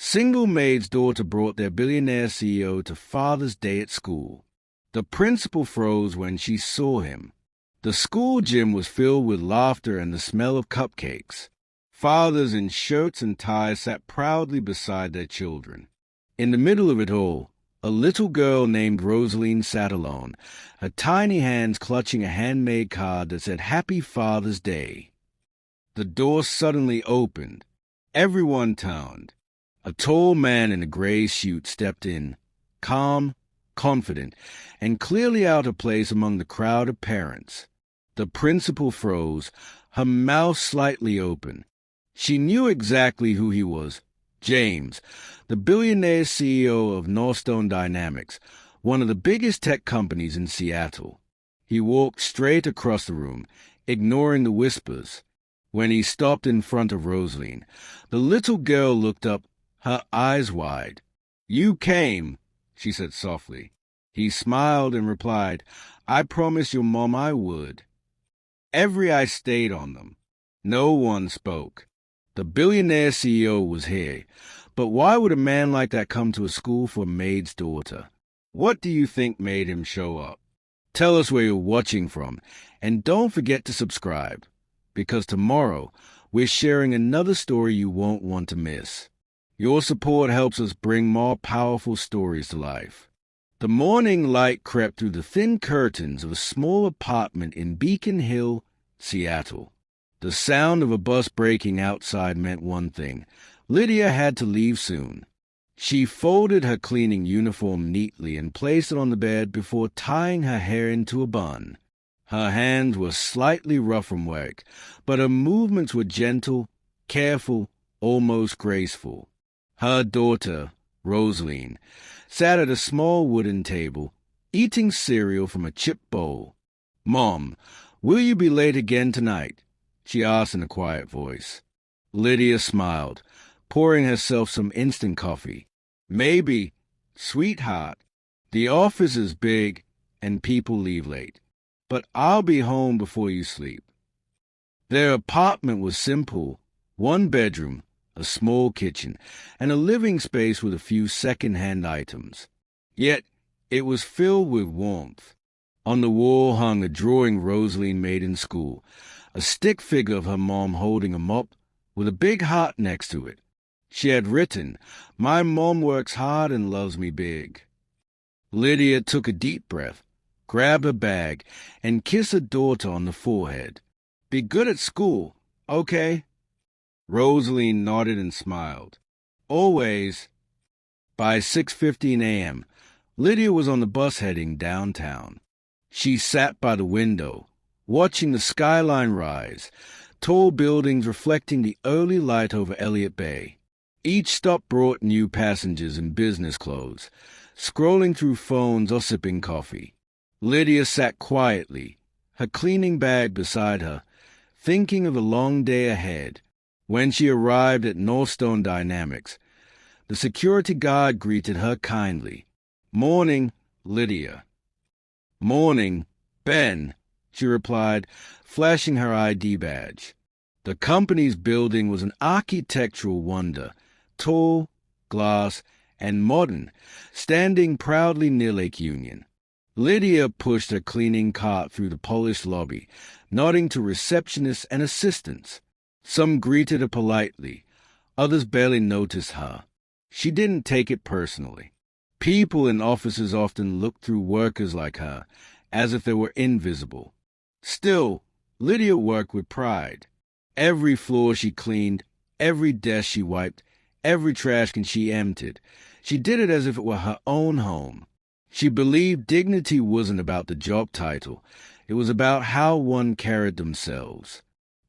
Single maid's daughter brought their billionaire CEO to Father's Day at school. The principal froze when she saw him. The school gym was filled with laughter and the smell of cupcakes. Fathers in shirts and ties sat proudly beside their children. In the middle of it all, a little girl named Rosaline sat alone, her tiny hands clutching a handmade card that said Happy Father's Day. The door suddenly opened. Everyone turned. A tall man in a gray suit stepped in, calm, confident, and clearly out of place among the crowd of parents. The principal froze, her mouth slightly open. She knew exactly who he was. James, the billionaire CEO of Northstone Dynamics, one of the biggest tech companies in Seattle. He walked straight across the room, ignoring the whispers. When he stopped in front of Rosaline, the little girl looked up, her eyes wide. "You came," she said softly. He smiled and replied, "I promised your mom I would." Every eye stayed on them. No one spoke. The billionaire CEO was here, but why would a man like that come to a school for a maid's daughter? What do you think made him show up? Tell us where you're watching from, and don't forget to subscribe, because tomorrow we're sharing another story you won't want to miss. Your support helps us bring more powerful stories to life. The morning light crept through the thin curtains of a small apartment in Beacon Hill, Seattle. The sound of a bus braking outside meant one thing. Lydia had to leave soon. She folded her cleaning uniform neatly and placed it on the bed before tying her hair into a bun. Her hands were slightly rough from work, but her movements were gentle, careful, almost graceful. Her daughter, Rosaline, sat at a small wooden table, eating cereal from a chip bowl. "Mom, will you be late again tonight?" she asked in a quiet voice. Lydia smiled, pouring herself some instant coffee. "Maybe, sweetheart. The office is big and people leave late, but I'll be home before you sleep." Their apartment was simple, one bedroom, a small kitchen, and a living space with a few second-hand items. Yet it was filled with warmth. On the wall hung a drawing Rosaline made in school, a stick figure of her mom holding a mop with a big heart next to it. She had written, "My mom works hard and loves me big." Lydia took a deep breath, grabbed her bag, and kissed her daughter on the forehead. "Be good at school, okay?" Rosaline nodded and smiled. "Always." By 6:15 a.m., Lydia was on the bus heading downtown. She sat by the window, watching the skyline rise, tall buildings reflecting the early light over Elliott Bay. Each stop brought new passengers in business clothes, scrolling through phones or sipping coffee. Lydia sat quietly, her cleaning bag beside her, thinking of the long day ahead. When she arrived at Northstone Dynamics, the security guard greeted her kindly. "Morning, Lydia." "Morning, Ben," she replied, flashing her ID badge. The company's building was an architectural wonder, tall, glass, and modern, standing proudly near Lake Union. Lydia pushed her cleaning cart through the polished lobby, nodding to receptionists and assistants. Some greeted her politely, others barely noticed her. She didn't take it personally. People in offices often looked through workers like her, as if they were invisible. Still, Lydia worked with pride. Every floor she cleaned, every desk she wiped, every trash can she emptied. She did it as if it were her own home. She believed dignity wasn't about the job title. It was about how one carried themselves.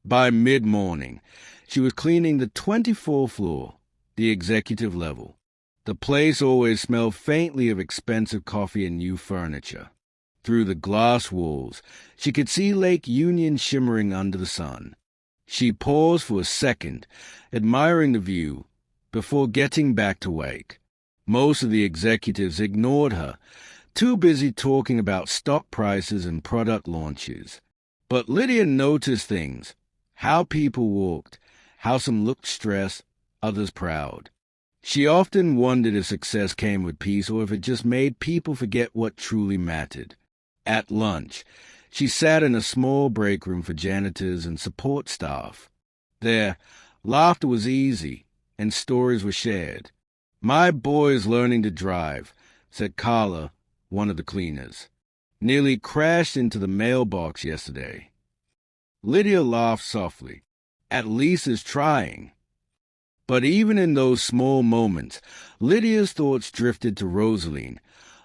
By mid-morning, she was cleaning the 24th floor, the executive level. The place always smelled faintly of expensive coffee and new furniture. Through the glass walls, she could see Lake Union shimmering under the sun. She paused for a second, admiring the view, before getting back to work. Most of the executives ignored her, too busy talking about stock prices and product launches. But Lydia noticed things. How people walked, how some looked stressed, others proud. She often wondered if success came with peace or if it just made people forget what truly mattered. At lunch, she sat in a small break room for janitors and support staff. There, laughter was easy and stories were shared. "My boy is learning to drive," said Carla, one of the cleaners. "Nearly crashed into the mailbox yesterday." Lydia laughed softly. "At least is trying." But even in those small moments, Lydia's thoughts drifted to Rosaline,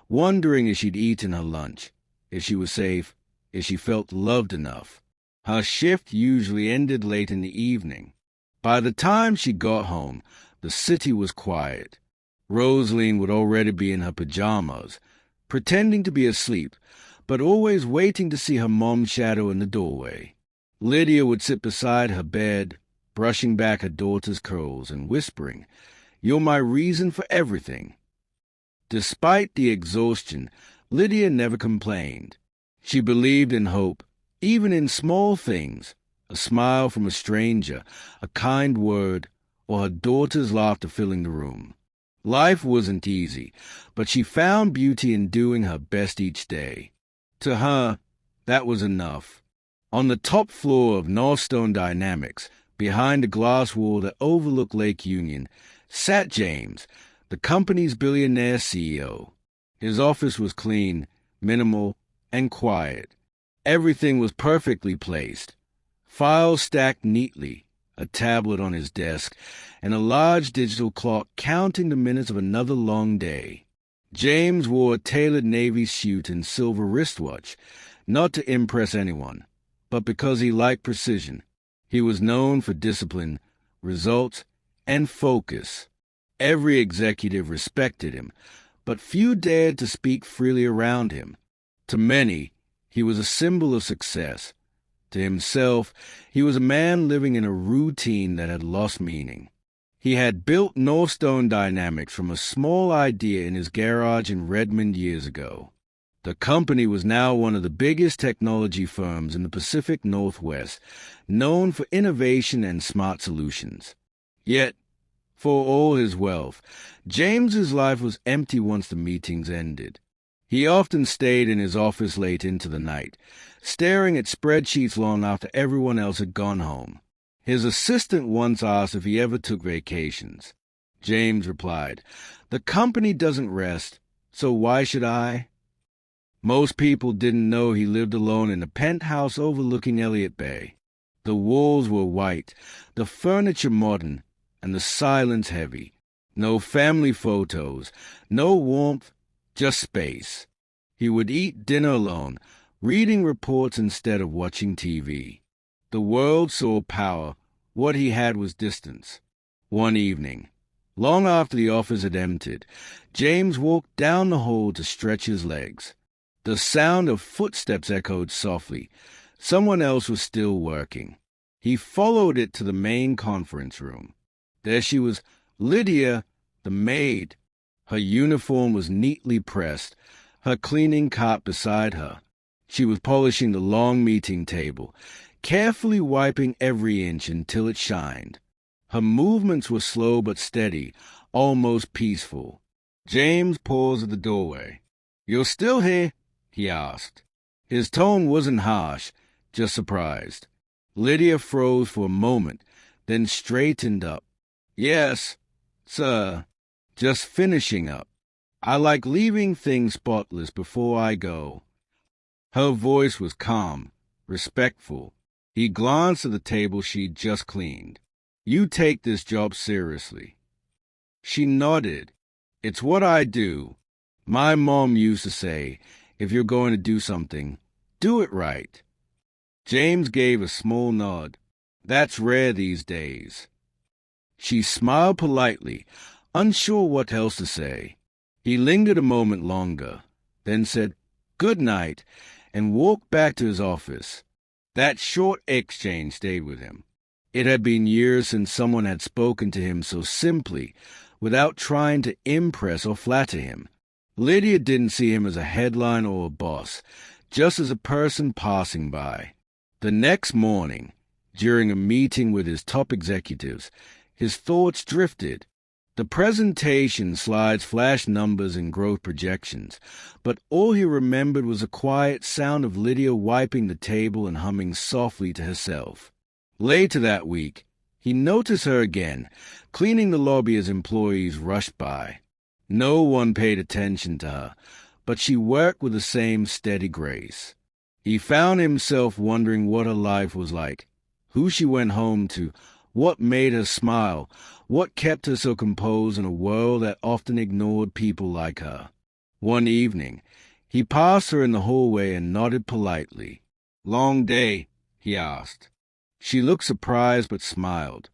wondering if she'd eaten her lunch, if she was safe, if she felt loved enough. Her shift usually ended late in the evening. By the time she got home, the city was quiet. Rosaline would already be in her pajamas, pretending to be asleep, but always waiting to see her mom's shadow in the doorway. Lydia would sit beside her bed, brushing back her daughter's curls and whispering, "You're my reason for everything." Despite the exhaustion, Lydia never complained. She believed in hope, even in small things, a smile from a stranger, a kind word, or her daughter's laughter filling the room. Life wasn't easy, but she found beauty in doing her best each day. To her, that was enough. On the top floor of Northstone Dynamics, behind a glass wall that overlooked Lake Union, sat James, the company's billionaire CEO. His office was clean, minimal, and quiet. Everything was perfectly placed. Files stacked neatly, a tablet on his desk, and a large digital clock counting the minutes of another long day. James wore a tailored navy suit and silver wristwatch, not to impress anyone, but because he liked precision. He was known for discipline, results, and focus. Every executive respected him, but few dared to speak freely around him. To many, he was a symbol of success. To himself, he was a man living in a routine that had lost meaning. He had built Northstone Dynamics from a small idea in his garage in Redmond years ago. The company was now one of the biggest technology firms in the Pacific Northwest, known for innovation and smart solutions. Yet, for all his wealth, James's life was empty once the meetings ended. He often stayed in his office late into the night, staring at spreadsheets long after everyone else had gone home. His assistant once asked if he ever took vacations. James replied, "The company doesn't rest, so why should I?" Most people didn't know he lived alone in a penthouse overlooking Elliott Bay. The walls were white, the furniture modern, and the silence heavy. No family photos, no warmth, just space. He would eat dinner alone, reading reports instead of watching TV. The world saw power. What he had was distance. One evening, long after the office had emptied, James walked down the hall to stretch his legs. The sound of footsteps echoed softly. Someone else was still working. He followed it to the main conference room. There she was, Lydia, the maid. Her uniform was neatly pressed, her cleaning cart beside her. She was polishing the long meeting table, carefully wiping every inch until it shined. Her movements were slow but steady, almost peaceful. James paused at the doorway. "You're still here?" he asked. His tone wasn't harsh, just surprised. Lydia froze for a moment, then straightened up. "Yes, sir. Just finishing up. I like leaving things spotless before I go." Her voice was calm, respectful. He glanced at the table she'd just cleaned. "You take this job seriously." She nodded. "It's what I do. My mom used to say, if you're going to do something, do it right." James gave a small nod. "That's rare these days." She smiled politely, unsure what else to say. He lingered a moment longer, then said, "Good night," and walked back to his office. That short exchange stayed with him. It had been years since someone had spoken to him so simply, without trying to impress or flatter him. Lydia didn't see him as a headline or a boss, just as a person passing by. The next morning, during a meeting with his top executives, his thoughts drifted. The presentation slides flashed numbers and growth projections, but all he remembered was a quiet sound of Lydia wiping the table and humming softly to herself. Later that week, he noticed her again, cleaning the lobby as employees rushed by. No one paid attention to her, but she worked with the same steady grace. He found himself wondering what her life was like, who she went home to, what made her smile, what kept her so composed in a world that often ignored people like her. One evening, he passed her in the hallway and nodded politely. "Long day?" he asked. She looked surprised but smiled.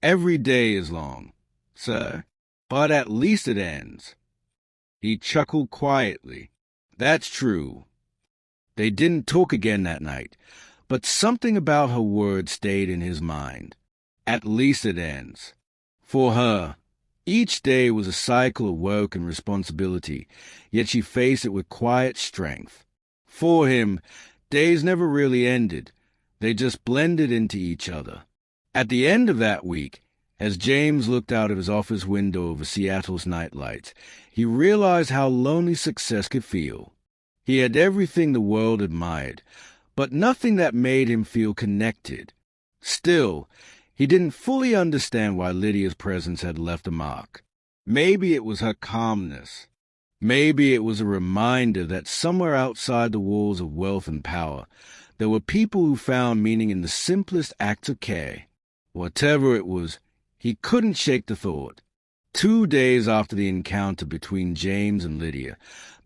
"Every day is long, sir, but at least it ends." He chuckled quietly. "That's true." They didn't talk again that night, but something about her words stayed in his mind. At least it ends. For her, each day was a cycle of work and responsibility, yet she faced it with quiet strength. For him, days never really ended. They just blended into each other. At the end of that week, as James looked out of his office window over Seattle's nightlights, he realized how lonely success could feel. He had everything the world admired, but nothing that made him feel connected. Still, he didn't fully understand why Lydia's presence had left a mark. Maybe it was her calmness. Maybe it was a reminder that somewhere outside the walls of wealth and power, there were people who found meaning in the simplest acts of care. Whatever it was, he couldn't shake the thought. 2 days after the encounter between James and Lydia,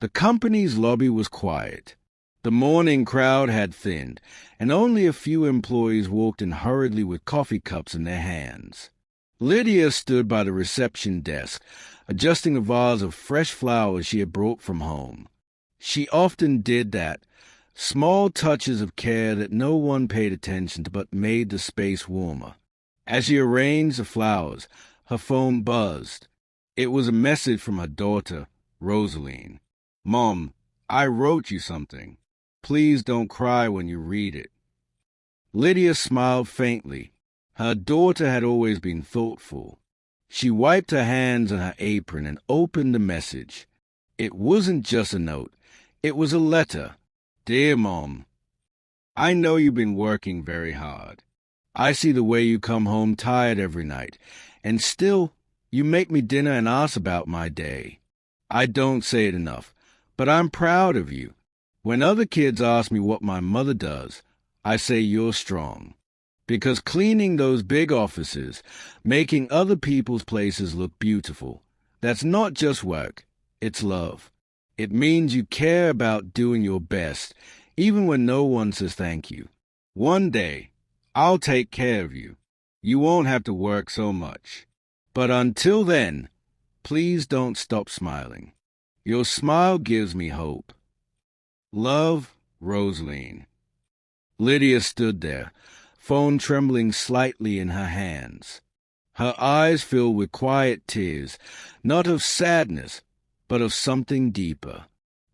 the company's lobby was quiet. The morning crowd had thinned, and only a few employees walked in hurriedly with coffee cups in their hands. Lydia stood by the reception desk, adjusting a vase of fresh flowers she had brought from home. She often did that, small touches of care that no one paid attention to but made the space warmer. As she arranged the flowers, her phone buzzed. It was a message from her daughter, Rosaline. "Mom, I wrote you something. Please don't cry when you read it." Lydia smiled faintly. Her daughter had always been thoughtful. She wiped her hands on her apron and opened the message. It wasn't just a note. It was a letter. "Dear Mom, I know you've been working very hard. I see the way you come home tired every night, and still you make me dinner and ask about my day. I don't say it enough, but I'm proud of you. When other kids ask me what my mother does, I say you're strong. Because cleaning those big offices, making other people's places look beautiful, that's not just work, it's love. It means you care about doing your best, even when no one says thank you. One day, I'll take care of you. You won't have to work so much. But until then, please don't stop smiling. Your smile gives me hope. Love, Rosaline." Lydia stood there, phone trembling slightly in her hands. Her eyes filled with quiet tears, not of sadness, but of something deeper.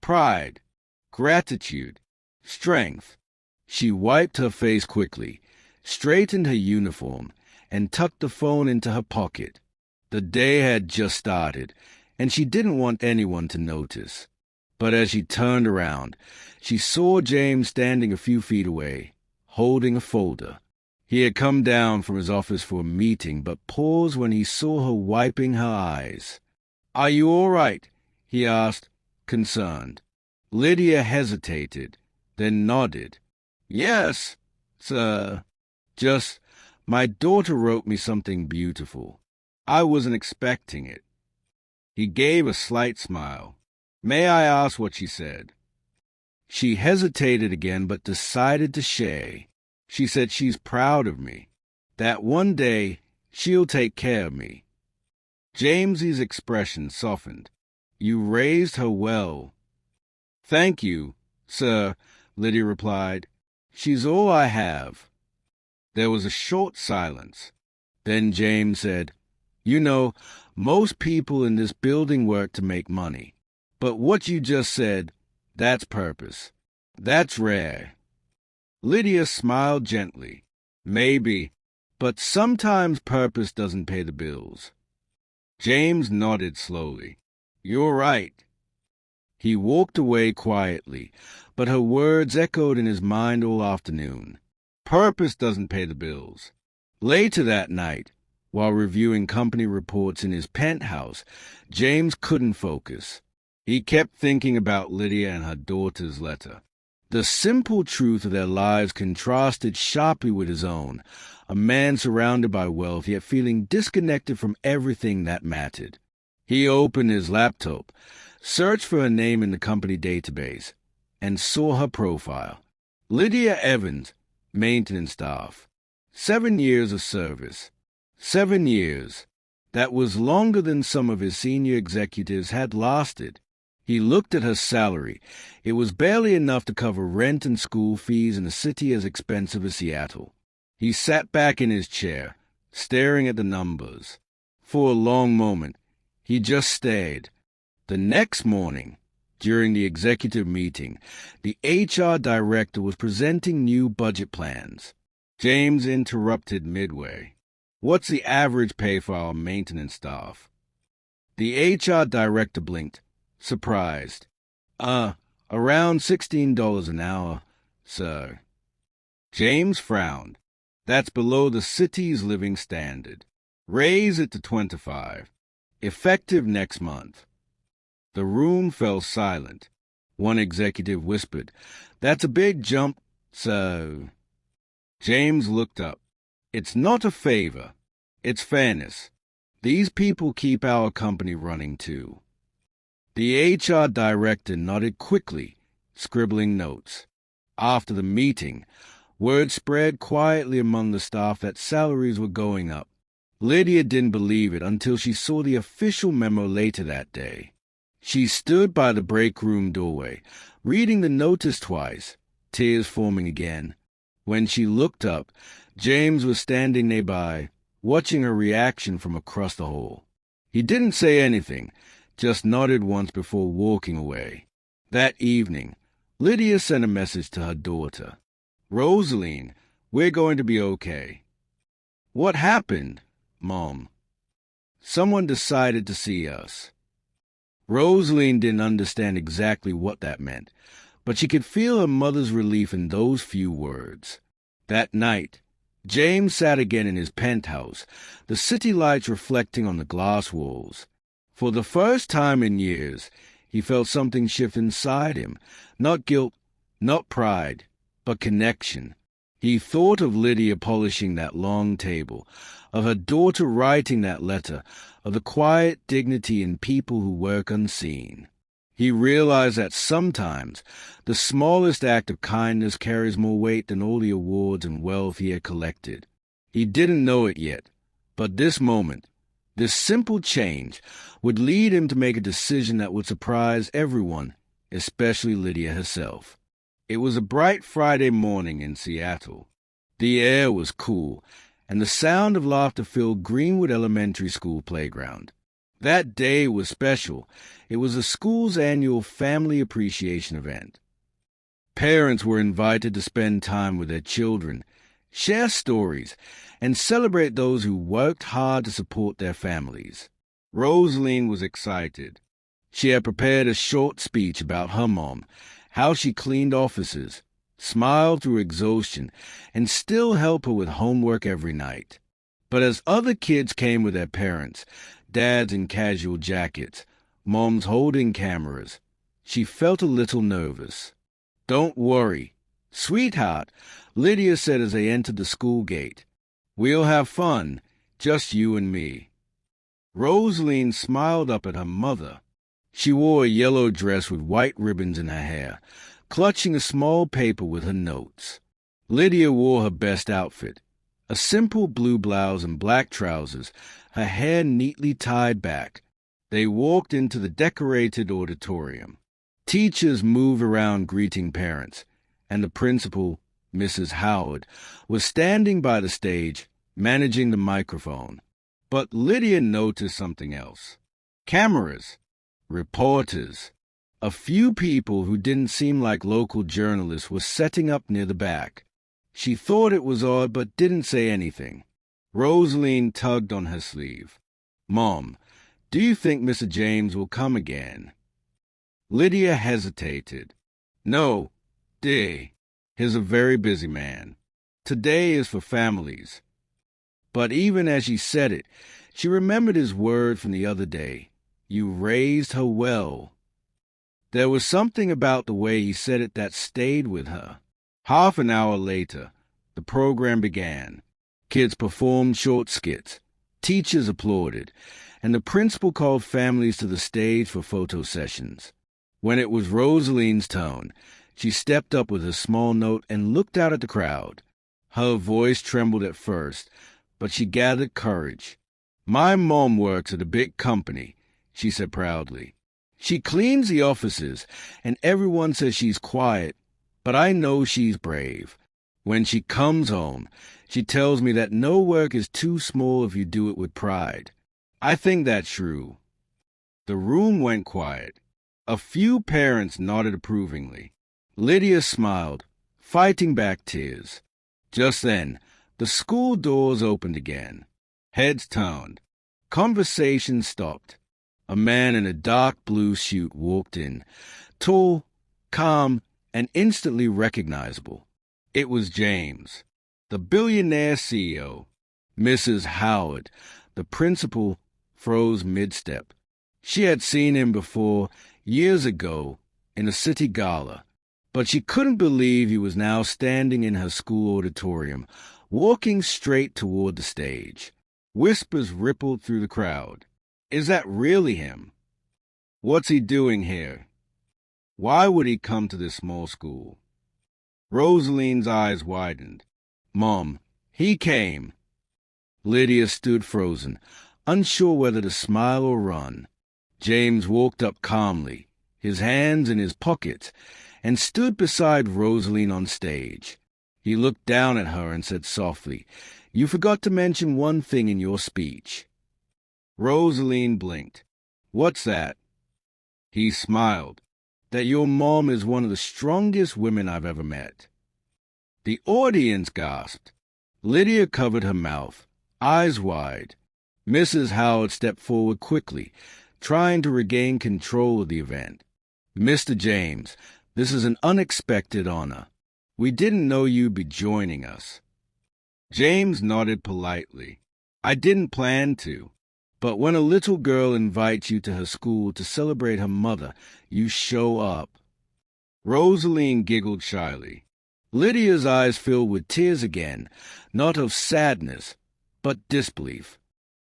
Pride, gratitude, strength. She wiped her face quickly, straightened her uniform, and tucked the phone into her pocket. The day had just started, and she didn't want anyone to notice. But as she turned around, she saw James standing a few feet away, holding a folder. He had come down from his office for a meeting, but paused when he saw her wiping her eyes. "Are you all right?" he asked, concerned. Lydia hesitated, then nodded. "Yes, sir. Just, my daughter wrote me something beautiful. I wasn't expecting it." He gave a slight smile. "May I ask what she said?" She hesitated again, but decided to share. She said she's proud of me, that one day she'll take care of me. James's expression softened. "You raised her well." "Thank you, sir," Lydia replied. "She's all I have." There was a short silence. Then James said, "You know, most people in this building work to make money. But what you just said, that's purpose. That's rare." Lydia smiled gently. "Maybe, but sometimes purpose doesn't pay the bills." James nodded slowly. "You're right." He walked away quietly, but her words echoed in his mind all afternoon. Purpose doesn't pay the bills. Later that night, while reviewing company reports in his penthouse, James couldn't focus. He kept thinking about Lydia and her daughter's letter. The simple truth of their lives contrasted sharply with his own, a man surrounded by wealth, yet feeling disconnected from everything that mattered. He opened his laptop, searched for her name in the company database, and saw her profile. Lydia Evans, maintenance staff. 7 years of service. 7 years. That was longer than some of his senior executives had lasted. He looked at her salary. It was barely enough to cover rent and school fees in a city as expensive as Seattle. He sat back in his chair, staring at the numbers. For a long moment, he just stared. The next morning, during the executive meeting, the HR director was presenting new budget plans. James interrupted midway. "What's the average pay for our maintenance staff?" The HR director blinked, surprised. Around $16 an hour, sir." James frowned. "That's below the city's living standard. Raise it to 25. Effective next month." The room fell silent. One executive whispered, "That's a big jump, so." James looked up. "It's not a favor. It's fairness. These people keep our company running, too." The HR director nodded quickly, scribbling notes. After the meeting, word spread quietly among the staff that salaries were going up. Lydia didn't believe it until she saw the official memo later that day. She stood by the break room doorway, reading the notice twice, tears forming again. When she looked up, James was standing nearby, watching her reaction from across the hall. He didn't say anything, just nodded once before walking away. That evening, Lydia sent a message to her daughter. "Rosaline, we're going to be okay." "What happened, Mom?" "Someone decided to see us." Rosaline didn't understand exactly what that meant, but she could feel her mother's relief in those few words. That night, James sat again in his penthouse, the city lights reflecting on the glass walls. For the first time in years, he felt something shift inside him, not guilt, not pride, but connection. He thought of Lydia polishing that long table, of her daughter writing that letter, of the quiet dignity in people who work unseen. He realized that sometimes the smallest act of kindness carries more weight than all the awards and wealth he had collected. He didn't know it yet, but this moment, this simple change, would lead him to make a decision that would surprise everyone, especially Lydia herself. It was a bright Friday morning in Seattle. The air was cool, and the sound of laughter filled Greenwood Elementary School playground. That day was special. It was the school's annual family appreciation event. Parents were invited to spend time with their children, share stories, and celebrate those who worked hard to support their families. Rosaline was excited. She had prepared a short speech about her mom, how she cleaned offices, smiled through exhaustion, and still helped her with homework every night. But as other kids came with their parents, dads in casual jackets, moms holding cameras, she felt a little nervous. "Don't worry, sweetheart," Lydia said as they entered the school gate. "We'll have fun, just you and me." Rosaline smiled up at her mother. She wore a yellow dress with white ribbons in her hair, clutching a small paper with her notes. Lydia wore her best outfit, a simple blue blouse and black trousers, her hair neatly tied back. They walked into the decorated auditorium. Teachers moved around greeting parents, and the principal, Mrs. Howard, was standing by the stage, managing the microphone. But Lydia noticed something else. Cameras, reporters, a few people who didn't seem like local journalists were setting up near the back. She thought it was odd but didn't say anything. Rosaline tugged on her sleeve. "Mom, Do you think Mr. James will come again? Lydia hesitated. No, dear. He's a very busy man. Today is for families. But even as she said it, she remembered his word from the other day. You raised her well. There was something about the way he said it that stayed with her. Half an hour later, the program began. Kids performed short skits. Teachers applauded, and the principal called families to the stage for photo sessions. When it was Rosaline's turn, she stepped up with a small note and looked out at the crowd. Her voice trembled at first, but she gathered courage. My mom works at a big company, she said proudly. She cleans the offices, and everyone says she's quiet, but I know she's brave. When she comes home, she tells me that no work is too small if you do it with pride. I think that's true. The room went quiet. A few parents nodded approvingly. Lydia smiled, fighting back tears. Just then, the school doors opened again. Heads turned. Conversation stopped. A man in a dark blue suit walked in, tall, calm, and instantly recognizable. It was James, the Billionaire CEO. Mrs. Howard, the principal, froze mid-step. She had seen him before, years ago, in a city gala, but she couldn't believe he was now standing in her school auditorium, walking straight toward the stage. Whispers rippled through the crowd. Is that really him? What's he doing here? Why would he come to this small school? Rosaline's eyes widened. Mom, he came. Lydia stood frozen, unsure whether to smile or run. James walked up calmly, his hands in his pockets, and stood beside Rosaline on stage. He looked down at her and said softly, You forgot to mention one thing in your speech. Rosaline blinked. What's that? He smiled. That your mom is one of the strongest women I've ever met. The audience gasped. Lydia covered her mouth, eyes wide. Mrs. Howard stepped forward quickly, trying to regain control of the event. Mr. James, this is an unexpected honor. We didn't know you'd be joining us. James nodded politely. I didn't plan to. But when a little girl invites you to her school to celebrate her mother, you show up. Rosaline giggled shyly. Lydia's eyes filled with tears again, not of sadness, but disbelief.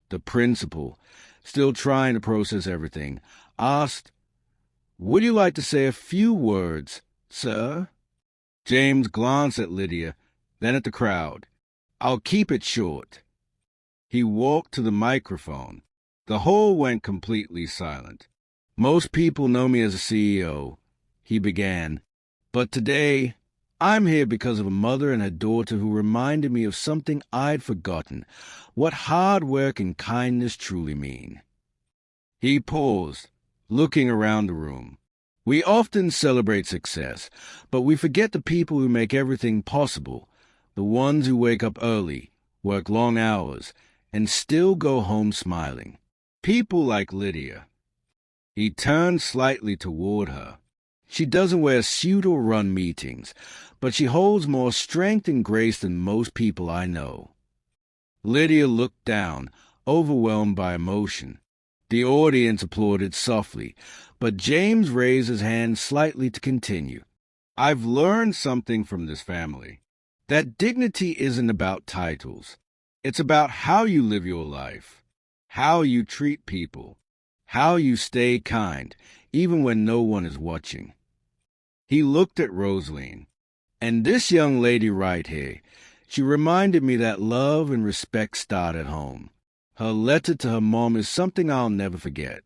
The principal, still trying to process everything, asked, Would you like to say a few words, sir? James glanced at Lydia, then at the crowd. I'll keep it short. He walked to the microphone. The hall went completely silent. Most people know me as a CEO, he began, but today I'm here because of a mother and her daughter who reminded me of something I'd forgotten, what hard work and kindness truly mean. He paused, looking around the room. We often celebrate success, but we forget the people who make everything possible, the ones who wake up early, work long hours, and still go home smiling. People like Lydia. He turned slightly toward her. She doesn't wear a suit or run meetings, but she holds more strength and grace than most people I know. Lydia looked down, overwhelmed by emotion. The audience applauded softly, but James raised his hand slightly to continue. I've learned something from this family. That dignity isn't about titles. It's about how you live your life. How you treat people, how you stay kind, even when no one is watching. He looked at Rosaline. And this young lady right here, she reminded me that love and respect start at home. Her letter to her mom is something I'll never forget.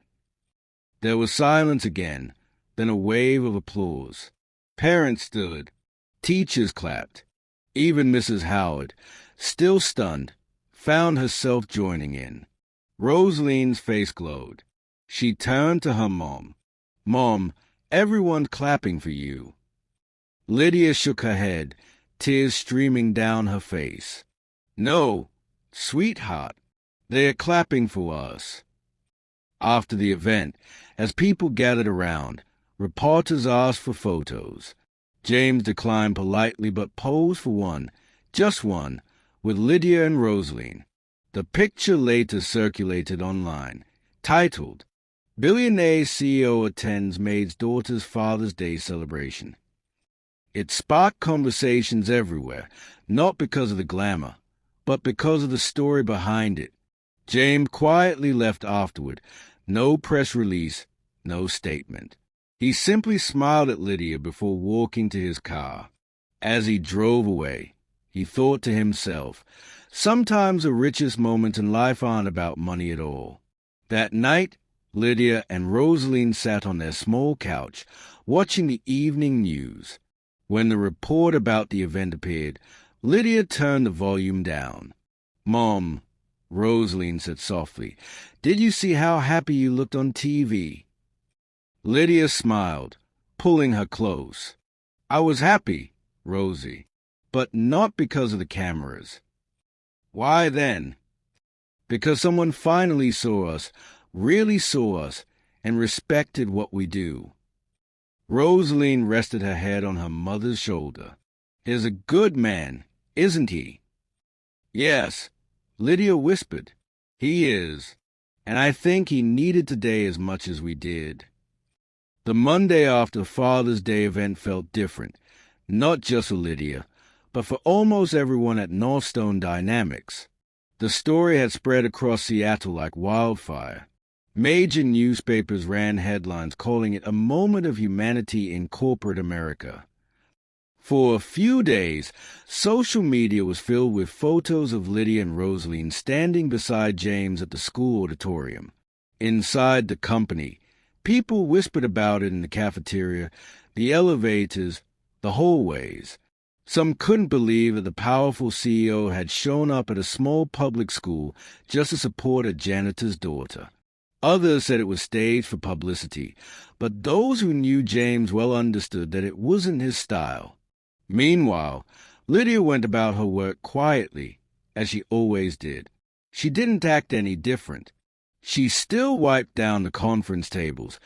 There was silence again, then a wave of applause. Parents stood. Teachers clapped. Even Mrs. Howard, still stunned, found herself joining in. Rosaline's face glowed. She turned to her mom. Mom, everyone's clapping for you. Lydia shook her head, tears streaming down her face. No, sweetheart, they're clapping for us. After the event, as people gathered around, reporters asked for photos. James declined politely but posed for one, just one, with Lydia and Rosaline. The picture later circulated online, titled, "Billionaire CEO attends Maid's daughter's Father's Day celebration." It sparked conversations everywhere, not because of the glamour, but because of the story behind it. James quietly left afterward. No press release, no statement. He simply smiled at Lydia before walking to his car. As he drove away, he thought to himself, sometimes the richest moments in life aren't about money at all. That night, Lydia and Rosaline sat on their small couch, watching the evening news. When the report about the event appeared, Lydia turned the volume down. "Mom," Rosaline said softly, "did you see how happy you looked on TV?" Lydia smiled, pulling her close. "I was happy, Rosie, but not because of the cameras." "Why then?" "Because someone finally saw us, really saw us, and respected what we do." Rosaline rested her head on her mother's shoulder. "He's a good man, isn't he?" "Yes," Lydia whispered. "He is, and I think he needed today as much as we did." The Monday after Father's Day event felt different, not just for Lydia, but for almost everyone at Northstone Dynamics. The story had spread across Seattle like wildfire. Major newspapers ran headlines calling it a moment of humanity in corporate America. For a few days, social media was filled with photos of Lydia and Rosaline standing beside James at the school auditorium. Inside the company, people whispered about it in the cafeteria, the elevators, the hallways. Some couldn't believe that the powerful CEO had shown up at a small public school just to support a janitor's daughter. Others said it was staged for publicity, but those who knew James well understood that it wasn't his style. Meanwhile, Lydia went about her work quietly, as she always did. She didn't act any different. She still wiped down the conference tables,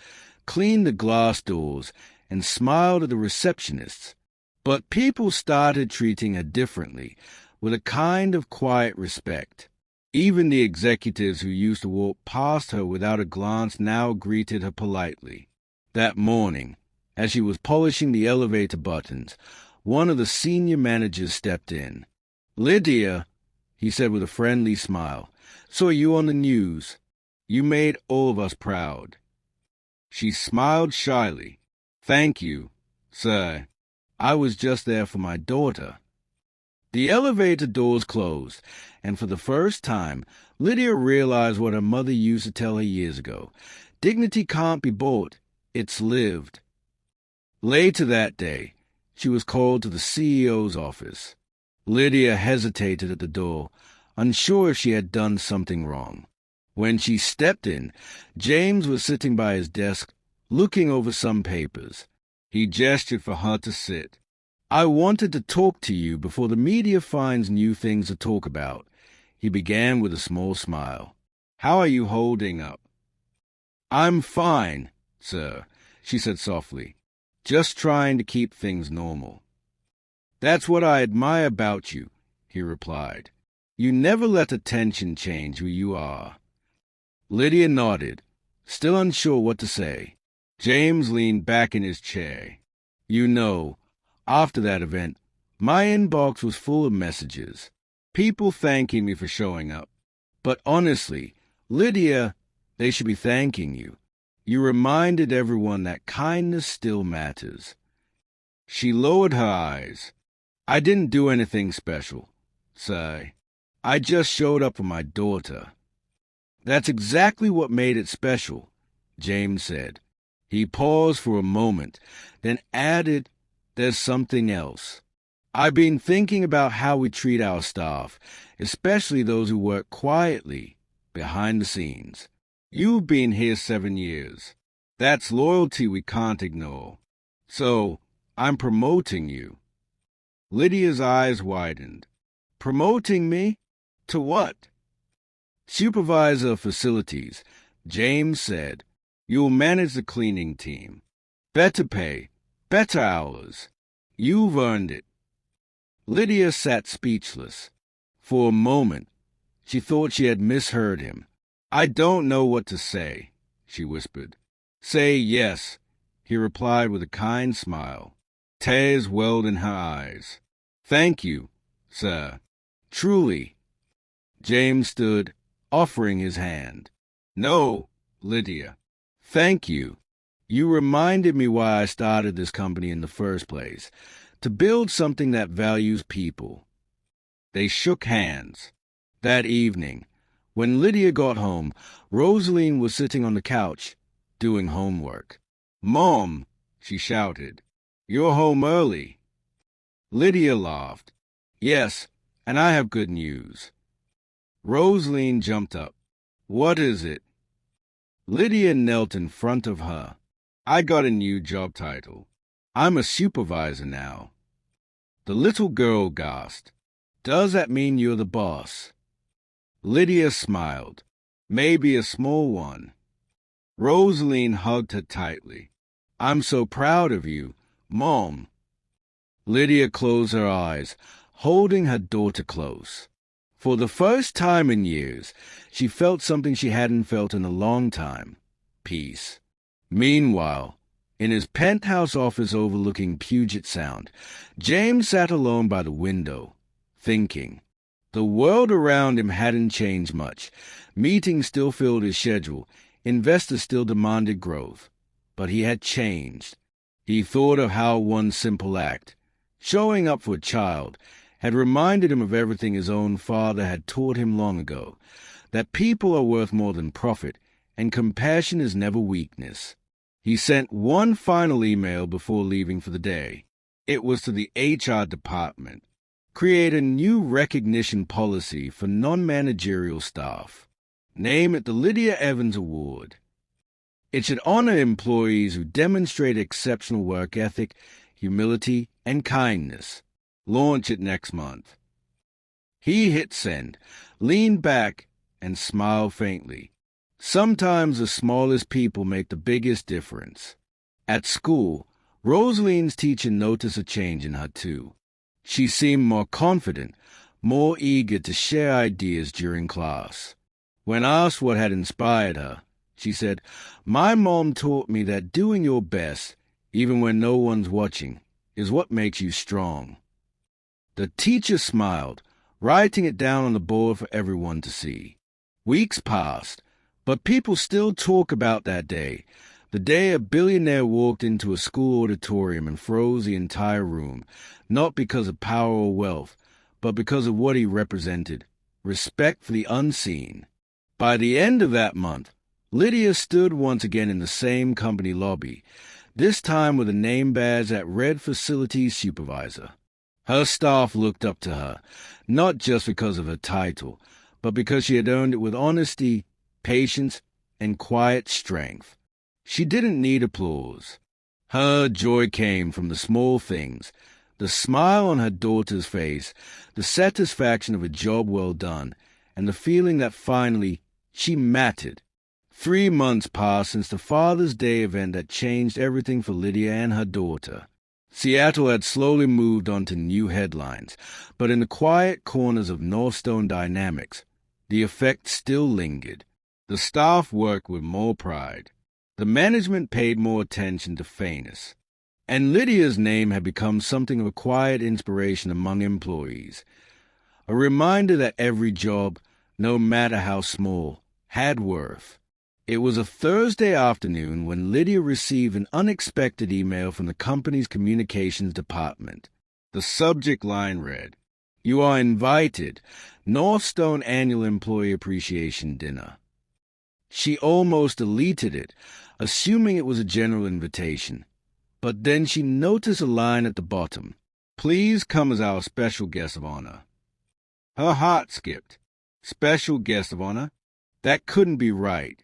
cleaned the glass doors, and smiled at the receptionists. But people started treating her differently, with a kind of quiet respect. Even the executives who used to walk past her without a glance now greeted her politely. That morning, as she was polishing the elevator buttons, one of the senior managers stepped in. "Lydia," he said with a friendly smile, "saw you on the news. You made all of us proud." She smiled shyly. "Thank you, sir. I was just there for my daughter." The elevator doors closed, and for the first time, Lydia realized what her mother used to tell her years ago. Dignity can't be bought, it's lived. Later that day, she was called to the CEO's office. Lydia hesitated at the door, unsure if she had done something wrong. When she stepped in, James was sitting by his desk, looking over some papers. He gestured for her to sit. "I wanted to talk to you before the media finds new things to talk about," he began with a small smile. "How are you holding up?" "I'm fine, sir," she said softly. "Just trying to keep things normal." "That's what I admire about you," he replied. "You never let attention change who you are." Lydia nodded, still unsure what to say. James leaned back in his chair. "You know, after that event, my inbox was full of messages. People thanking me for showing up. But honestly, Lydia, they should be thanking you. You reminded everyone that kindness still matters." She lowered her eyes. "I didn't do anything special, sir. I just showed up for my daughter." "That's exactly what made it special," James said. He paused for a moment, then added, "There's something else. I've been thinking about how we treat our staff, especially those who work quietly, behind the scenes. You've been here 7 years. That's loyalty we can't ignore. So, I'm promoting you." Lydia's eyes widened. "Promoting me? To what?" "Supervisor of facilities, James said, "You'll manage the cleaning team. Better pay, better hours. You've earned it." Lydia sat speechless. For a moment, she thought she had misheard him. "I don't know what to say," she whispered. "Say yes," he replied with a kind smile. Tears welled in her eyes. "Thank you, sir. Truly." James stood, offering his hand. "No, Lydia. Thank you. You reminded me why I started this company in the first place, to build something that values people." They shook hands. That evening, when Lydia got home, Rosaline was sitting on the couch, doing homework. "Mom," she shouted, "you're home early." Lydia laughed. "Yes, and I have good news." Rosaline jumped up. "What is it?" Lydia knelt in front of her. "I got a new job title. I'm a supervisor now." The little girl gasped. "Does that mean you're the boss?" Lydia smiled. "Maybe a small one." Rosaline hugged her tightly. "I'm so proud of you, Mom." Lydia closed her eyes, holding her daughter close. For the first time in years, she felt something she hadn't felt in a long time: peace. Meanwhile, in his penthouse office overlooking Puget Sound, James sat alone by the window, thinking. The world around him hadn't changed much. Meetings still filled his schedule. Investors still demanded growth. But he had changed. He thought of how one simple act, showing up for a child, had reminded him of everything his own father had taught him long ago, that people are worth more than profit, and compassion is never weakness. He sent one final email before leaving for the day. It was to the HR department. Create a new recognition policy for non-managerial staff. Name it the Lydia Evans Award. It should honor employees who demonstrate exceptional work ethic, humility, and kindness. Launch it next month. He hit send, leaned back, and smiled faintly. Sometimes the smallest people make the biggest difference. At school, Rosaline's teacher noticed a change in her too. She seemed more confident, more eager to share ideas during class. When asked what had inspired her, she said, "My mom taught me that doing your best, even when no one's watching, is what makes you strong." The teacher smiled, writing it down on the board for everyone to see. Weeks passed, but people still talk about that day, the day a billionaire walked into a school auditorium and froze the entire room, not because of power or wealth, but because of what he represented: respect for the unseen. By the end of that month, Lydia stood once again in the same company lobby, this time with a name badge that read Facilities Supervisor. Her staff looked up to her, not just because of her title, but because she had earned it with honesty, patience, and quiet strength. She didn't need applause. Her joy came from the small things: the smile on her daughter's face, the satisfaction of a job well done, and the feeling that finally she mattered. 3 months passed since the Father's Day event that changed everything for Lydia and her daughter. Seattle had slowly moved on to new headlines, but in the quiet corners of Northstone Dynamics, the effect still lingered. The staff worked with more pride. The management paid more attention to fairness. And Lydia's name had become something of a quiet inspiration among employees, a reminder that every job, no matter how small, had worth. It was a Thursday afternoon when Lydia received an unexpected email from the company's communications department. The subject line read, "You are invited. Northstone Annual Employee Appreciation Dinner." She almost deleted it, assuming it was a general invitation. But then she noticed a line at the bottom: "Please come as our special guest of honor." Her heart skipped. Special guest of honor? That couldn't be right.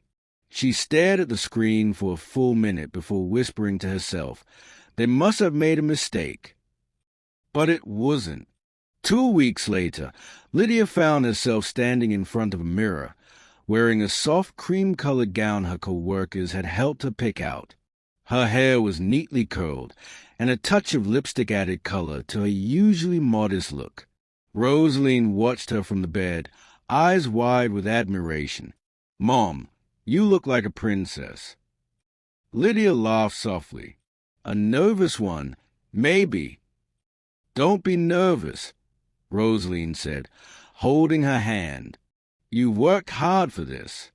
She stared at the screen for a full minute before whispering to herself, "They must have made a mistake." But it wasn't. 2 weeks later, Lydia found herself standing in front of a mirror, wearing a soft cream-colored gown her co-workers had helped her pick out. Her hair was neatly curled, and a touch of lipstick added color to her usually modest look. Rosaline watched her from the bed, eyes wide with admiration. "Mom, you look like a princess." Lydia laughed softly. "A nervous one, maybe." "Don't be nervous," Rosaline said, holding her hand. "You've worked hard for this."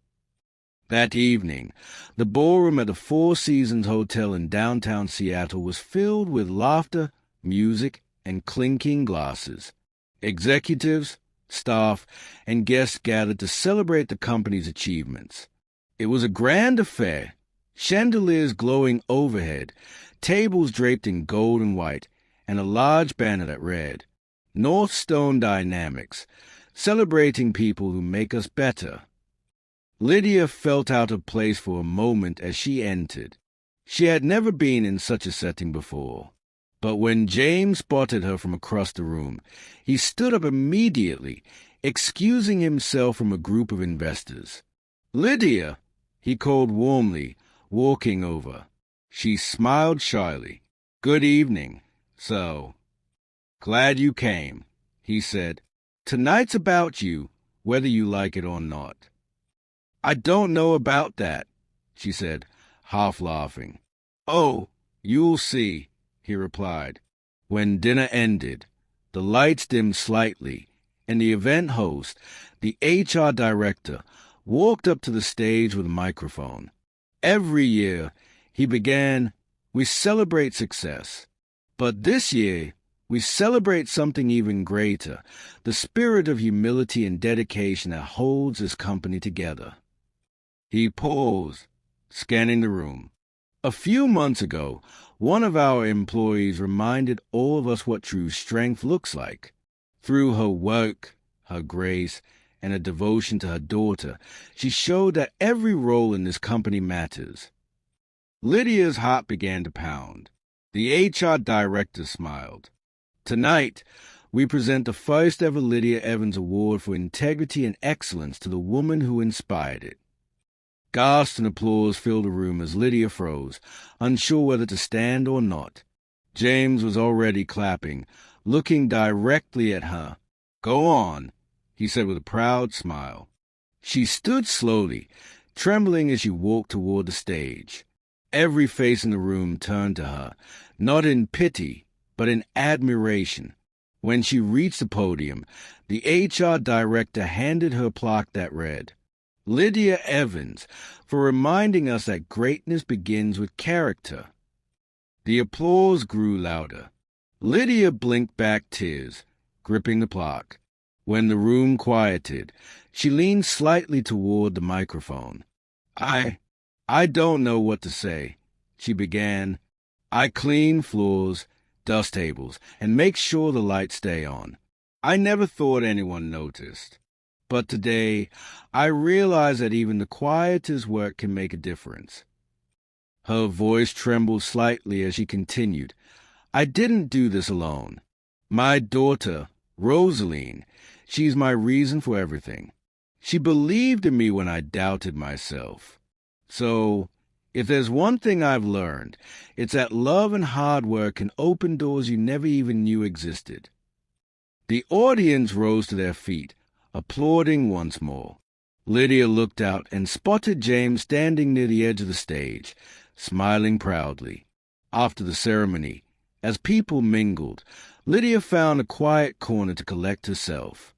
That evening, the ballroom at the Four Seasons Hotel in downtown Seattle was filled with laughter, music, and clinking glasses. Executives, staff, and guests gathered to celebrate the company's achievements. It was a grand affair, chandeliers glowing overhead, tables draped in gold and white, and a large banner that read, "North Stone Dynamics, celebrating people who make us better." Lydia felt out of place for a moment as she entered. She had never been in such a setting before. But when James spotted her from across the room, he stood up immediately, excusing himself from a group of investors. "Lydia," he called warmly, walking over. She smiled shyly. "Good evening. So, glad you came," he said. "Tonight's about you, whether you like it or not." "I don't know about that," she said, half laughing. "Oh, you'll see," he replied. When dinner ended, the lights dimmed slightly, and the event host, the HR director, walked up to the stage with a microphone. Every year, he began, "We celebrate success. But this year, we celebrate something even greater, the spirit of humility and dedication that holds this company together." He paused, scanning the room. "A few months ago, one of our employees reminded all of us what true strength looks like. Through her work, her grace, and a devotion to her daughter, she showed that every role in this company matters." Lydia's heart began to pound. The HR director smiled. "Tonight, we present the first ever Lydia Evans Award for Integrity and Excellence to the woman who inspired it." Gasps and applause filled the room as Lydia froze, unsure whether to stand or not. James was already clapping, looking directly at her. "Go on," he said with a proud smile. She stood slowly, trembling as she walked toward the stage. Every face in the room turned to her, not in pity, but in admiration. When she reached the podium, the HR director handed her a plaque that read, "Lydia Evans, for reminding us that greatness begins with character." The applause grew louder. Lydia blinked back tears, gripping the plaque. When the room quieted, she leaned slightly toward the microphone. I don't know what to say," she began. "I clean floors, dust tables, and make sure the lights stay on. I never thought anyone noticed. But today, I realize that even the quietest work can make a difference." Her voice trembled slightly as she continued. "I didn't do this alone. My daughter, Rosaline, she's my reason for everything. She believed in me when I doubted myself. So, if there's one thing I've learned, it's that love and hard work can open doors you never even knew existed." The audience rose to their feet, applauding once more. Lydia looked out and spotted James standing near the edge of the stage, smiling proudly. After the ceremony, as people mingled, Lydia found a quiet corner to collect herself.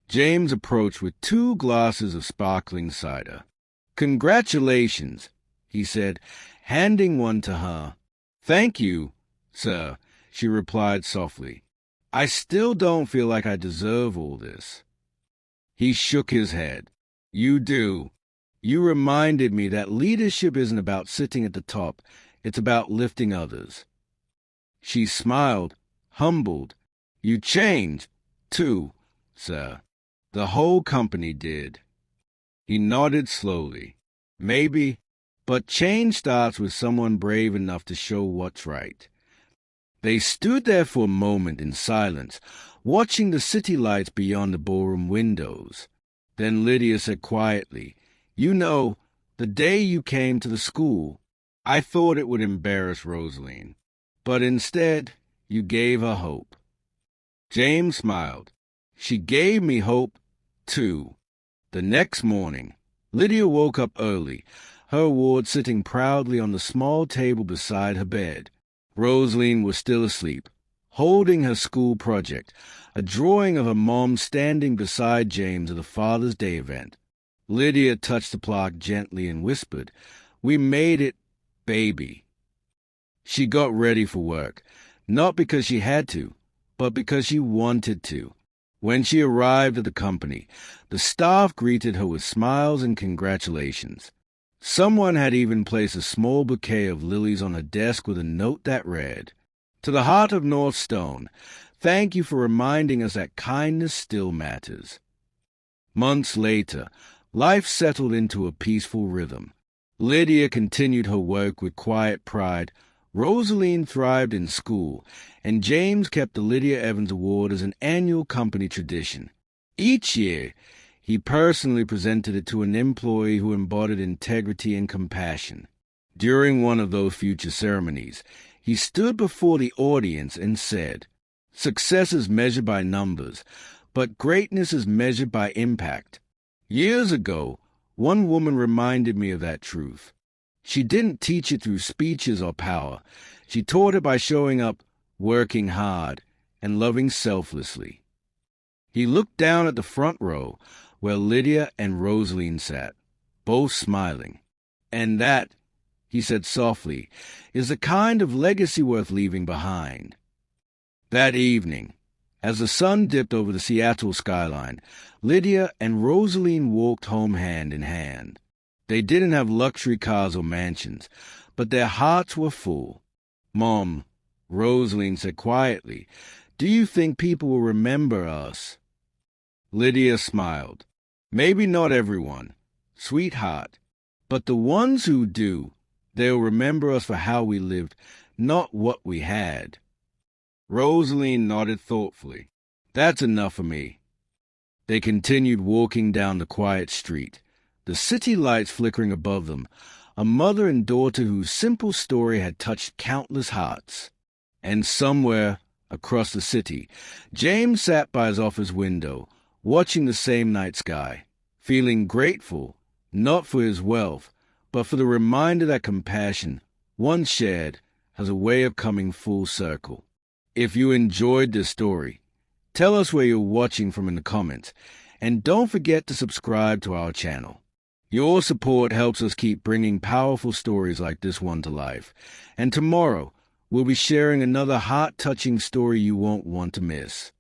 James approached with 2 glasses of sparkling cider. "Congratulations," he said, handing one to her. "Thank you, sir," she replied softly. "I still don't feel like I deserve all this." He shook his head. "You do. You reminded me that leadership isn't about sitting at the top. It's about lifting others." She smiled, humbled. "You changed, too, sir. The whole company did." He nodded slowly. "Maybe, but change starts with someone brave enough to show what's right." They stood there for a moment in silence, watching the city lights beyond the ballroom windows. Then Lydia said quietly, You know, the day you came to the school, I thought it would embarrass Rosaline, but instead you gave her hope." James smiled. "She gave me hope, too." The next morning, Lydia woke up early, her award sitting proudly on the small table beside her bed. Rosaline was still asleep, holding her school project, a drawing of her mom standing beside James at the Father's Day event. Lydia touched the plaque gently and whispered, "We made it, baby." She got ready for work, not because she had to, but because she wanted to. When she arrived at the company, the staff greeted her with smiles and congratulations. Someone had even placed a small bouquet of lilies on her desk with a note that read, "To the heart of North Stone, thank you for reminding us that kindness still matters." Months later, life settled into a peaceful rhythm. Lydia continued her work with quiet pride, Rosaline thrived in school, and James kept the Lydia Evans Award as an annual company tradition. Each year, he personally presented it to an employee who embodied integrity and compassion. During one of those future ceremonies, he stood before the audience and said, "Success is measured by numbers, but greatness is measured by impact." Years ago, one woman reminded me of that truth. She didn't teach it through speeches or power. She taught it by showing up, working hard, and loving selflessly. He looked down at the front row, where Lydia and Rosaline sat, both smiling. "And that," he said softly, "is the kind of legacy worth leaving behind." That evening, as the sun dipped over the Seattle skyline, Lydia and Rosaline walked home hand in hand. They didn't have luxury cars or mansions, but their hearts were full. "Mom," Rosaline said quietly, "do you think people will remember us?" Lydia smiled. "Maybe not everyone, sweetheart, but the ones who do, they'll remember us for how we lived, not what we had." Rosaline nodded thoughtfully. "That's enough for me." They continued walking down the quiet street, the city lights flickering above them, a mother and daughter whose simple story had touched countless hearts. And somewhere across the city, James sat by his office window, watching the same night sky, feeling grateful, not for his wealth, but for the reminder that compassion, once shared, has a way of coming full circle. If you enjoyed this story, tell us where you're watching from in the comments, and don't forget to subscribe to our channel. Your support helps us keep bringing powerful stories like this one to life. And tomorrow, we'll be sharing another heart-touching story you won't want to miss.